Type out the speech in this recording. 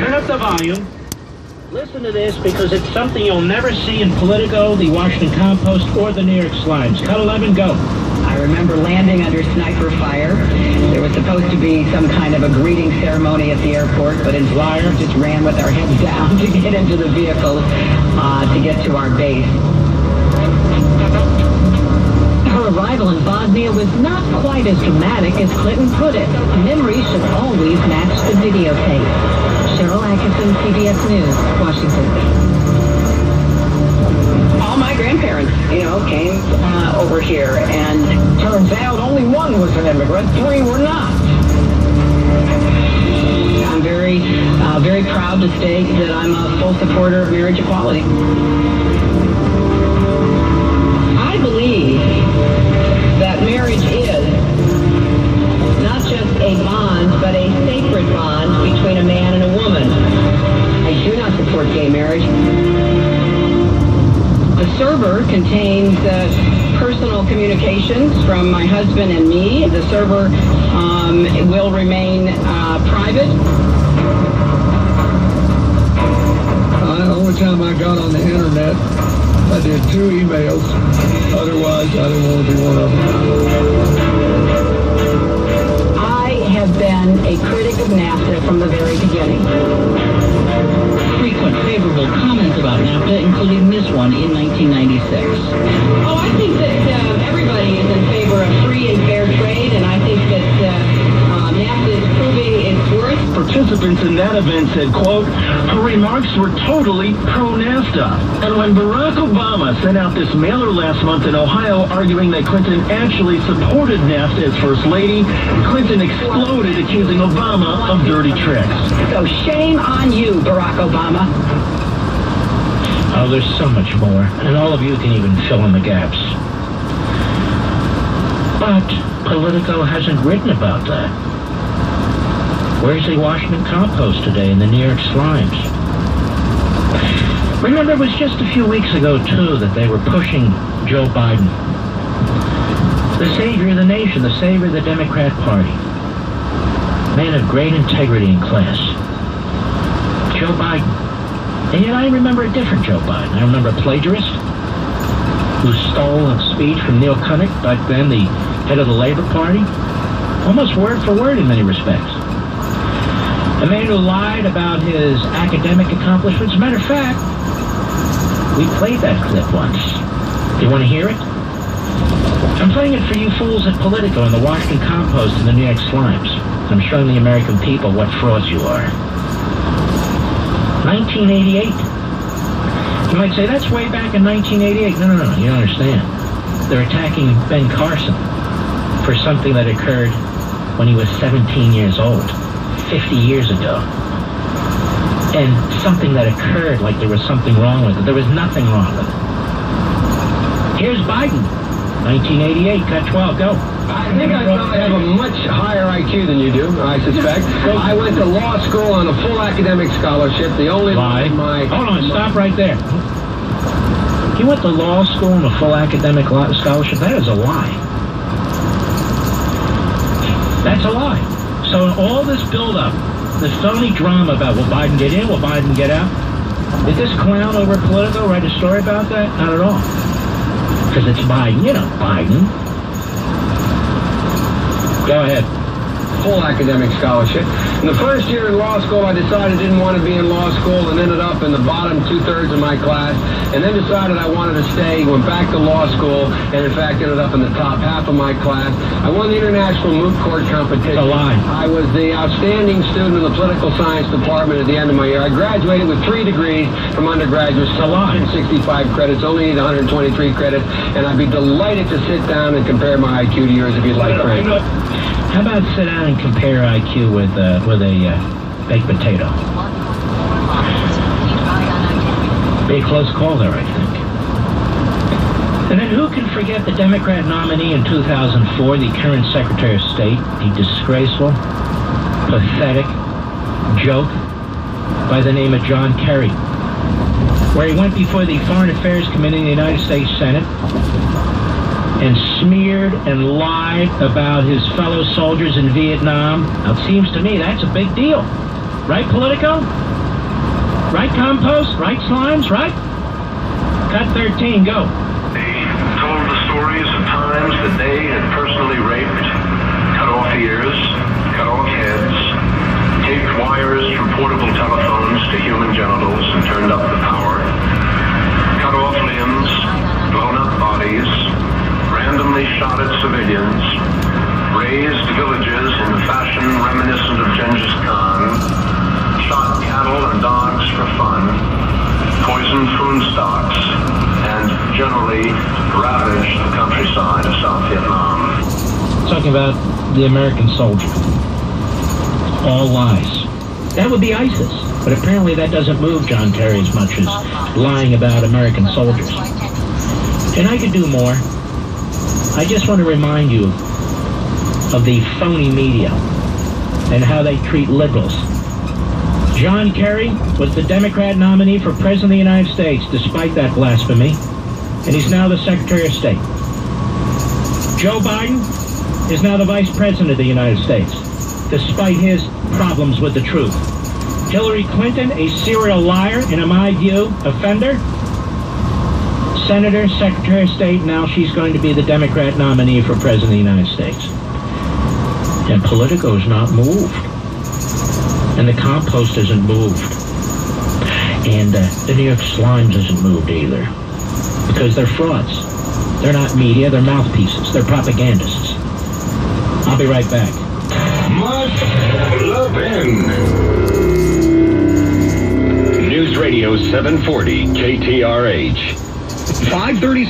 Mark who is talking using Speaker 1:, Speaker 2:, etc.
Speaker 1: Turn up the volume. Listen to this because it's something you'll never see in Politico, the Washington Compost, or the New York Slimes. Cut 11, go.
Speaker 2: I remember landing under sniper fire. There was supposed to be some kind of a greeting ceremony at the airport, but in Liers just ran with our heads down to get into the vehicle to get to our base.
Speaker 3: Her arrival in Bosnia was not quite as dramatic as Clinton put it. Memories should always match the videotape. Cheryl Atkinson, CBS News, Washington.
Speaker 2: All my grandparents, came over here, and
Speaker 4: turns out only one was an immigrant, 3 were not.
Speaker 2: I'm very, very proud to state that I'm a full supporter of marriage equality. I believe that marriage is not just a bond, but a sacred bond between a man and a woman. I do not support gay marriage. The server contains personal communications from my husband and me. The server will remain private.
Speaker 4: The only time I got on the internet, I did 2 emails. Otherwise, I didn't want to be one of them.
Speaker 2: I have been a critic of NAFTA from the very beginning.
Speaker 5: Frequent favorable comments about NAFTA, including this one in 1996.
Speaker 2: Oh, I think that everybody is in favor of free and fair trade, and I think that NAFTA is proving its worth.
Speaker 1: Participants in that event said, quote, her remarks were totally pro-NAFTA. And when Barack Obama sent out this mailer last month in Ohio arguing that Clinton actually supported NAFTA as First Lady, Clinton exploded accusing Obama of dirty tricks.
Speaker 2: So shame on you, Barack Obama.
Speaker 1: Oh, there's so much more, and all of you can even fill in the gaps. But Politico hasn't written about that. Where's the Washington Compost today and the New York Slimes? Remember, it was just a few weeks ago, too, that they were pushing Joe Biden. The savior of the nation, the savior of the Democrat Party. Man of great integrity and class. Joe Biden. And yet I remember a different Joe Biden. I remember a plagiarist who stole a speech from Neil Kinnock, back then the head of the Labor Party, almost word for word in many respects. A man who lied about his academic accomplishments. As a matter of fact, we played that clip once. Do you want to hear it? I'm playing it for you fools at Politico and the Washington Compost and the New York Slimes. I'm showing the American people what frauds you are. 1988. You might say, that's way back in 1988. No, you don't understand. They're attacking Ben Carson for something that occurred when he was 17 years old, 50 years ago. And something that occurred like there was something wrong with it. There was nothing wrong with it. Here's Biden, 1988, cut 12, go.
Speaker 4: I think I probably have a much higher IQ than you do, I suspect. I went to law school on a full academic scholarship. The only
Speaker 1: lie. Hold on, stop right there. You went to law school on a full academic scholarship? That is a lie. That's a lie. So all this build-up, this phony drama about will Biden get in, will Biden get out? Did this clown over at Politico write a story about that? Not at all. Because it's Biden. You know, Biden. Go ahead.
Speaker 4: Full academic scholarship. In the first year in law school, I decided I didn't want to be in law school and ended up in the bottom 2/3 of my class, and then decided I wanted to stay, went back to law school, and in fact ended up in the top half of my class. I won the international moot court competition.
Speaker 1: A lie.
Speaker 4: I was the outstanding student in the political science department at the end of my year. I graduated with 3 degrees from undergraduate school, 165 credits, only need 123 credits, and I'd be delighted to sit down and compare my IQ to yours if you'd like, Frank.
Speaker 1: How about sit down and compare IQ with a baked potato? Be a close call there, I think. And then who can forget the Democrat nominee in 2004, the current Secretary of State, the disgraceful, pathetic joke by the name of John Kerry, where he went before the Foreign Affairs Committee in the United States Senate and smeared and lied about his fellow soldiers in Vietnam. Now, it seems to me that's a big deal. Right, Politico? Right, Compost? Right, Slimes? Right? Cut 13, go.
Speaker 6: They told the stories of times that they had personally raped, cut off ears, cut off heads, taped wires from portable telephones to human genitals and turned up the power, cut off limbs, blown up bodies, randomly shot at civilians, razed villages in a fashion reminiscent of Genghis Khan, shot cattle and dogs for fun, poisoned food stocks, and generally ravaged the countryside of South Vietnam.
Speaker 1: Talking about the American soldier. All lies. That would be ISIS. But apparently that doesn't move John Kerry as much as lying about American soldiers. And I could do more. I just want to remind you of the phony media and how they treat liberals. John Kerry was the Democrat nominee for President of the United States, despite that blasphemy, and he's now the Secretary of State. Joe Biden is now the Vice President of the United States, despite his problems with the truth. Hillary Clinton, a serial liar, and in my view, offender. Senator, Secretary of State, now she's going to be the Democrat nominee for President of the United States. And Politico is not moved. And the Compost isn't moved. And the New York Slimes isn't moved either. Because they're frauds. They're not media, they're mouthpieces. They're propagandists. I'll be right back.
Speaker 7: Levin. News Radio 740 KTRH.
Speaker 8: 5:30.